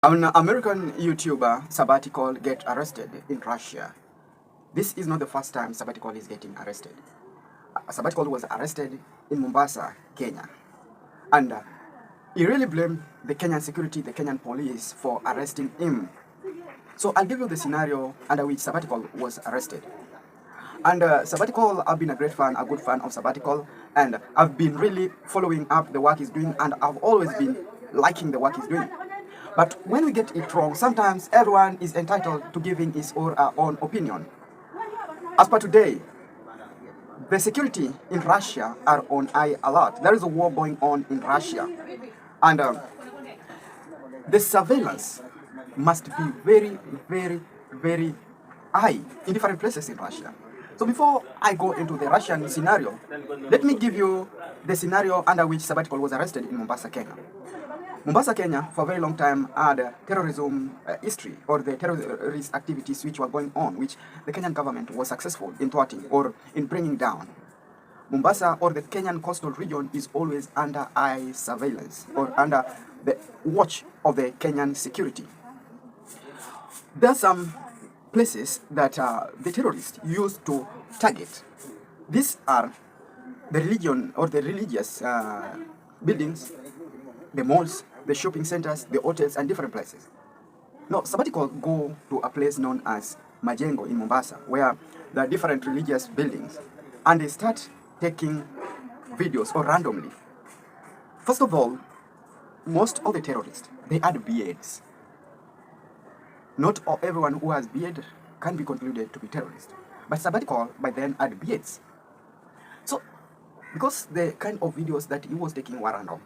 An American YouTuber, Sabbatical, get arrested in Russia. This is not the first time Sabbatical is getting arrested. Sabbatical was arrested in Mombasa, Kenya. And he really blamed the Kenyan security, the Kenyan police for arresting him. So I'll give you the scenario under which Sabbatical was arrested. And Sabbatical, I've been a great fan, a good fan of Sabbatical, and I've been really following up the work he's doing, and I've always been liking the work he's doing. But when we get it wrong, sometimes everyone is entitled to giving his or her own opinion. As per today, the security in Russia are on high alert. There is a war going on in Russia, and the surveillance must be very, very, very high in different places in Russia. So before I go into the Russian scenario, let me give you the scenario under which Sabbatical was arrested in Mombasa, Kenya. Mombasa, Kenya, for a very long time had terrorism history, or the terrorist activities which were going on, which the Kenyan government was successful in thwarting or in bringing down. Mombasa, or the Kenyan coastal region, is always under high surveillance, or under the watch of the Kenyan security. There are some places that the terrorists used to target. These are the religion or the religious buildings, the malls, the shopping centers, the hotels, and different places. Now, Sabbatical go to a place known as Majengo in Mombasa, where there are different religious buildings, and they start taking videos or randomly. First of all, most of the terrorists, they had beards. Not everyone who has beard can be concluded to be terrorist, but Sabbatical by then had beards. So, because the kind of videos that he was taking were random,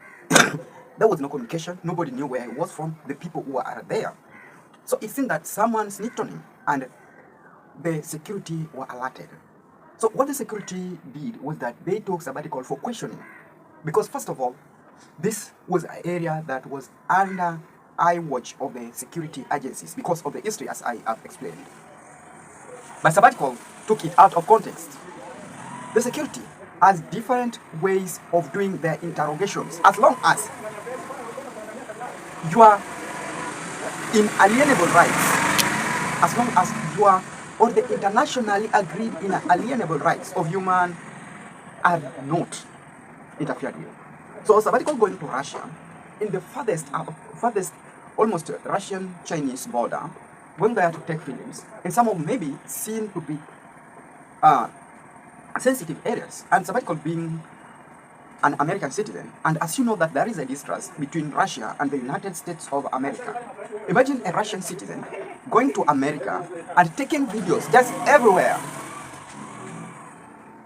there was no communication, nobody knew where he was from, the people who are there. So it seemed that someone sneaked on him, and the security were alerted. So what the security did was that they took Sabbatical for questioning. Because first of all, this was an area that was under eye watch of the security agencies because of the history, as I have explained. But Sabbatical took it out of context. The security has different ways of doing their interrogations. As long as you are inalienable rights, as long as you are, or the internationally agreed inalienable rights of human are not interfered with. So Sabbatical going to Russia, in the farthest almost Russian-Chinese border, going there to take films, and some of maybe seen to be sensitive areas, and Sabbatical being an American citizen, and as you know that there is a distrust between Russia and the United States of America. Imagine a Russian citizen going to America and taking videos just everywhere.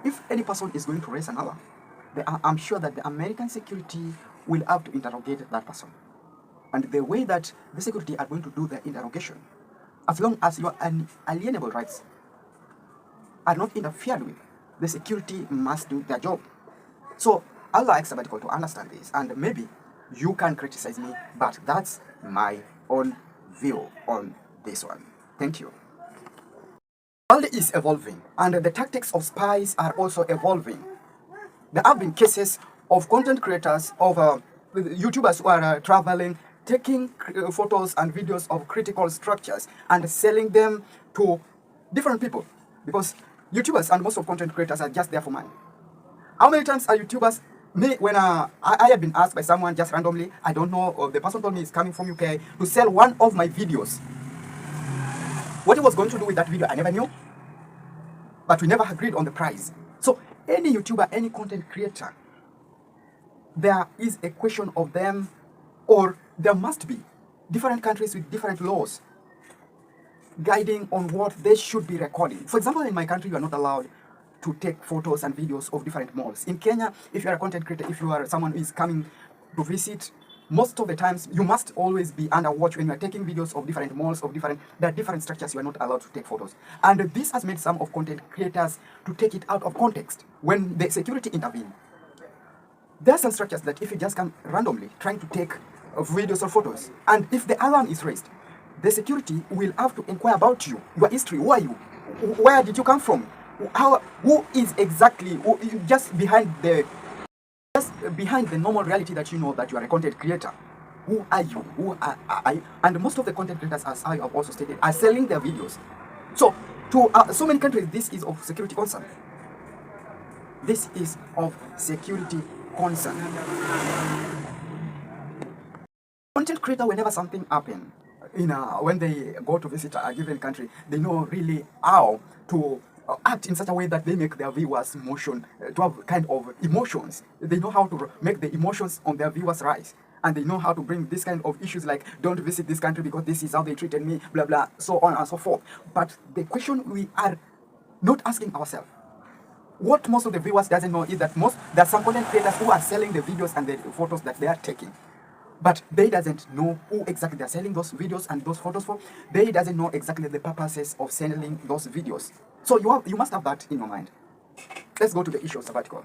If any person is going to raise another, I'm sure that the American security will have to interrogate that person. And the way that the security are going to do their interrogation, as long as your unalienable rights are not interfered with, the security must do their job. So I'd like Sabbatical to understand this, and maybe you can criticize me, but that's my own view on this one. Thank you. The world is evolving, and the tactics of spies are also evolving. There have been cases of content creators, of YouTubers who are traveling, taking photos and videos of critical structures and selling them to different people, because YouTubers and most of content creators are just there for money. How many times are YouTubers, when I have been asked by someone just randomly, I don't know, or the person told me he's coming from UK, to sell one of my videos. What he was going to do with that video, I never knew, but we never agreed on the price. So any YouTuber, any content creator, there is a question of them, or there must be different countries with different laws guiding on what they should be recording. For example, in my country, you are not allowed to take photos and videos of different malls. In Kenya, if you are a content creator, if you are someone who is coming to visit, most of the times you must always be under watch when you are taking videos of different malls, there are different structures you are not allowed to take photos. And this has made some of content creators to take it out of context when the security intervene. There are some structures that if you just come randomly trying to take videos or photos, and if the alarm is raised, the security will have to inquire about you, your history, who are you, where did you come from, who is exactly, just behind the normal reality that you know that you are a content creator. who are you? Who are you? And most of the content creators, as I have also stated, are selling their videos. So to so many countries, this is of security concern. This is of security concern. Content creator, whenever something happens, when they go to visit a given country, they know really how to act in such a way that they make their viewers to have kind of emotions. They know how to make the emotions on their viewers rise. And they know how to bring this kind of issues like, don't visit this country because this is how they treated me, blah, blah, so on and so forth. But the question we are not asking ourselves, what most of the viewers doesn't know is that there are some content creators who are selling the videos and the photos that they are taking. But they doesn't know who exactly they're selling those videos and those photos for. They doesn't know exactly the purposes of selling those videos. So you must have that in your mind. Let's go to the issue of sabbatical.